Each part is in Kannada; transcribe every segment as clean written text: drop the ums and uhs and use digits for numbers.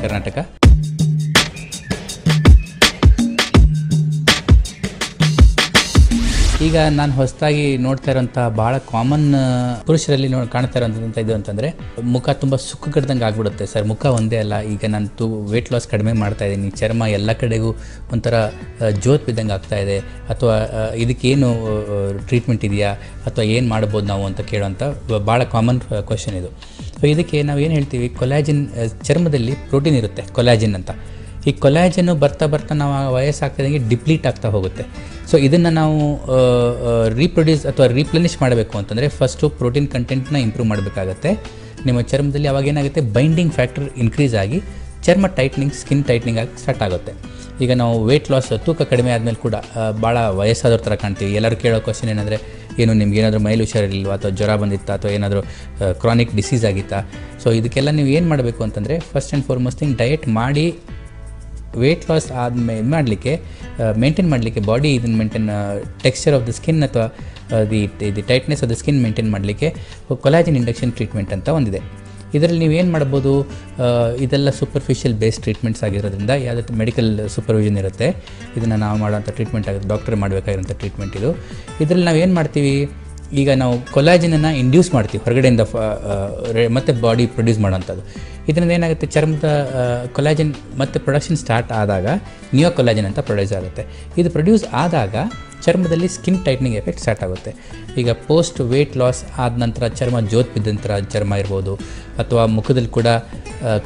ಕರ್ನಾಟಕ. ಈಗ ನಾನು ಹೊಸದಾಗಿ ನೋಡ್ತಾ ಇರೋಂಥ ಭಾಳ ಕಾಮನ್ ಪುರುಷರಲ್ಲಿ ಕಾಣ್ತಾ ಇರೋಂಥ ಇದು ಅಂತಂದರೆ ಮುಖ ತುಂಬ ಸುಕ್ಕುಗಡ್ದಂಗೆ ಆಗ್ಬಿಡುತ್ತೆ ಸರ್. ಮುಖ ಒಂದೇ ಅಲ್ಲ, ಈಗ ನಾನು ವೆಯ್ಟ್ ಲಾಸ್ ಕಡಿಮೆ ಮಾಡ್ತಾ ಇದ್ದೀನಿ, ಚರ್ಮ ಎಲ್ಲ ಕಡೆಗೂ ಒಂಥರ ಜೋತ್ ಬಿದ್ದಂಗೆ ಆಗ್ತಾ ಇದೆ, ಅಥವಾ ಇದಕ್ಕೇನು ಟ್ರೀಟ್ಮೆಂಟ್ ಇದೆಯಾ ಅಥವಾ ಏನು ಮಾಡ್ಬೋದು ನಾವು ಅಂತ ಕೇಳೋಂಥ ಭಾಳ ಕಾಮನ್ ಕ್ವಶನ್ ಇದು. ಸೊ ಇದಕ್ಕೆ ನಾವು ಏನು ಹೇಳ್ತೀವಿ, ಕೊಲಾಜಿನ್, ಚರ್ಮದಲ್ಲಿ ಪ್ರೋಟೀನ್ ಇರುತ್ತೆ ಕೊಲಾಜಿನ್ ಅಂತ. ಈ ಕೊಲಾಜನ್ನು ಬರ್ತಾ ನಾವು ವಯಸ್ಸಾಗ್ತಿದ್ದಂಗೆ ಡಿಪ್ಲೀಟ್ ಆಗ್ತಾ ಹೋಗುತ್ತೆ. ಸೊ ಇದನ್ನು ನಾವು ರೀಪ್ರೊಡ್ಯೂಸ್ ಅಥವಾ ರೀಪ್ಲೆನಿಷ್ ಮಾಡಬೇಕು ಅಂತಂದರೆ ಫಸ್ಟು ಪ್ರೋಟೀನ್ ಕಂಟೆಂಟ್ನ ಇಂಪ್ರೂವ್ ಮಾಡಬೇಕಾಗತ್ತೆ ನಿಮ್ಮ ಚರ್ಮದಲ್ಲಿ. ಅವಾಗ ಏನಾಗುತ್ತೆ, ಬೈಂಡಿಂಗ್ ಫ್ಯಾಕ್ಟರ್ ಇನ್ಕ್ರೀಸ್ ಆಗಿ ಚರ್ಮ ಟೈಟ್ನಿಂಗ್, ಸ್ಕಿನ್ ಟೈಟ್ನಿಂಗ್ ಆಗಿ ಸ್ಟಾರ್ಟ್ ಆಗುತ್ತೆ. ಈಗ ನಾವು ವೆಯ್ಟ್ ಲಾಸ್, ತೂಕ ಕಡಿಮೆ ಆದಮೇಲೆ ಕೂಡ ಭಾಳ ವಯಸ್ಸಾದವ್ರ ಥರ ಕಾಣ್ತೀವಿ. ಎಲ್ಲರೂ ಕೇಳೋ ಕ್ವಶನ್ ಏನಂದರೆ, ಏನು ನಿಮ್ಗೇನಾದರೂ ಮೈಲು ಹುಷಾರಿಲ್ವಾ ಅಥವಾ ಜ್ವರ ಬಂದಿತ್ತಾ ಅಥವಾ ಏನಾದರೂ ಕ್ರಾನಿಕ್ ಡಿಸೀಸ್ ಆಗಿತ್ತಾ? ಸೊ ಇದಕ್ಕೆಲ್ಲ ನೀವು ಏನು ಮಾಡಬೇಕು ಅಂತಂದರೆ, first and foremost thing diet ಮಾಡಿ ವೆಯ್ಟ್ ಲಾಸ್ ಆದಮೇಲೆ ಮಾಡಲಿಕ್ಕೆ, ಮೇಂಟೈನ್ ಮಾಡಲಿಕ್ಕೆ, ಬಾಡಿ ಇದನ್ನು maintain, texture of the skin ಅಥವಾ the tightness of the skin maintain ಮಾಡಲಿಕ್ಕೆ ಕೊಲಾಜಿನ್ ಇಂಡಕ್ಷನ್ ಟ್ರೀಟ್ಮೆಂಟ್ ಅಂತ ಒಂದಿದೆ. ಇದರಲ್ಲಿ ನೀವು ಏನು ಮಾಡ್ಬೋದು, ಇದೆಲ್ಲ ಸೂಪರ್ಫಿಷಿಯಲ್ ಬೇಸ್ಡ್ ಟ್ರೀಟ್ಮೆಂಟ್ಸ್ ಆಗಿರೋದ್ರಿಂದ ಯಾವುದೇ ಮೆಡಿಕಲ್ ಸೂಪರ್ವಿಷನ್ ಇರುತ್ತೆ. ಇದನ್ನು ನಾವು ಮಾಡೋಂಥ ಟ್ರೀಟ್ಮೆಂಟ್ ಆಗುತ್ತೆ, ಡಾಕ್ಟರ್ ಮಾಡಬೇಕಾಗಿರೋಂಥ ಟ್ರೀಟ್ಮೆಂಟ್ ಇದು. ಇದರಲ್ಲಿ ನಾವು ಏನು ಮಾಡ್ತೀವಿ, ಈಗ ನಾವು ಕೊಲಾಜಿನನ್ನು ಇಂಡ್ಯೂಸ್ ಮಾಡ್ತೀವಿ ಹೊರಗಡೆಯಿಂದ ಮತ್ತು ಬಾಡಿ ಪ್ರೊಡ್ಯೂಸ್ ಮಾಡೋಂಥದ್ದು. ಇದರಿಂದ ಏನಾಗುತ್ತೆ, ಚರ್ಮದ ಕೊಲಾಜಿನ್ ಮತ್ತು ಪ್ರೊಡಕ್ಷನ್ ಸ್ಟಾರ್ಟ್ ಆದಾಗ ನ್ಯೂ ಕೊಲಾಜಿನ್ ಅಂತ ಪ್ರೊಡ್ಯೂಸ್ ಆಗುತ್ತೆ. ಇದು ಪ್ರೊಡ್ಯೂಸ್ ಆದಾಗ ಚರ್ಮದಲ್ಲಿ ಸ್ಕಿನ್ ಟೈಟ್ನಿಂಗ್ ಎಫೆಕ್ಟ್ ಸ್ಟಾರ್ಟ್ ಆಗುತ್ತೆ. ಈಗ ಪೋಸ್ಟ್ ವೆಯ್ಟ್ ಲಾಸ್ ಆದ ನಂತರ ಚರ್ಮ ಜೋತ್ ಬಿದ್ದಂಥ ಚರ್ಮ ಇರ್ಬೋದು, ಅಥವಾ ಮುಖದಲ್ಲಿ ಕೂಡ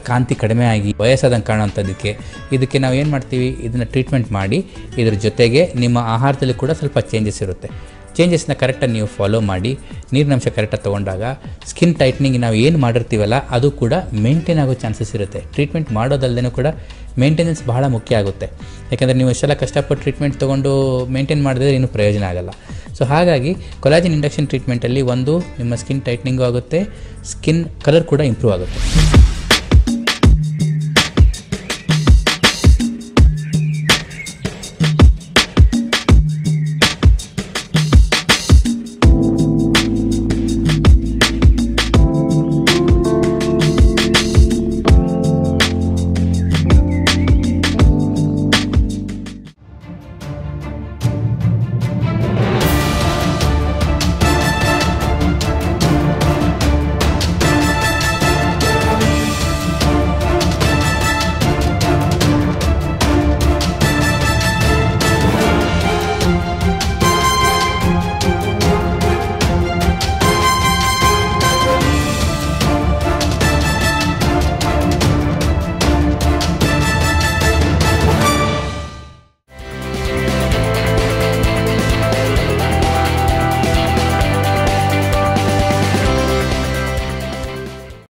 ಕಾಂತಿ ಕಡಿಮೆ ಆಗಿ ವಯಸ್ಸಾದಂಗೆ ಕಾಣೋಂಥದ್ದಕ್ಕೆ, ಇದಕ್ಕೆ ನಾವು ಏನು ಮಾಡ್ತೀವಿ, ಇದನ್ನು ಟ್ರೀಟ್ಮೆಂಟ್ ಮಾಡಿ ಇದ್ರ ಜೊತೆಗೆ ನಿಮ್ಮ ಆಹಾರದಲ್ಲಿ ಕೂಡ ಸ್ವಲ್ಪ ಚೇಂಜಸ್ ಇರುತ್ತೆ. ಚೇಂಜಸ್ನ ಕರೆಕ್ಟಾಗಿ ನೀವು ಫಾಲೋ ಮಾಡಿ, ನೀರಿನಂಶ ಕರೆಕ್ಟಾಗಿ ತೊಗೊಂಡಾಗ ಸ್ಕಿನ್ ಟೈಟ್ನಿಂಗ್ ನಾವು ಏನು ಮಾಡಿರ್ತೀವಲ್ಲ ಅದು ಕೂಡ ಮೇಂಟೈನ್ ಆಗೋ ಚಾನ್ಸಸ್ ಇರುತ್ತೆ. ಟ್ರೀಟ್ಮೆಂಟ್ ಮಾಡೋದಲ್ಲದೇ ಕೂಡ ಮೇಂಟೆನೆನ್ಸ್ ಬಹಳ ಮುಖ್ಯ ಆಗುತ್ತೆ. ಯಾಕೆಂದರೆ ನೀವು ಎಷ್ಟೆಲ್ಲ ಕಷ್ಟಪಟ್ಟು ಟ್ರೀಟ್ಮೆಂಟ್ ತೊಗೊಂಡು ಮೇಂಟೈನ್ ಮಾಡಿದ್ರೆ ಏನೂ ಪ್ರಯೋಜನ ಆಗೋಲ್ಲ. ಸೊ ಹಾಗಾಗಿ ಕೊಲಾಜಿನ್ ಇಂಡಕ್ಷನ್ ಟ್ರೀಟ್ಮೆಂಟಲ್ಲಿ ಒಂದು ನಿಮ್ಮ ಸ್ಕಿನ್ ಟೈಟ್ನಿಂಗು ಆಗುತ್ತೆ, ಸ್ಕಿನ್ ಕಲರ್ ಕೂಡ ಇಂಪ್ರೂವ್ ಆಗುತ್ತೆ.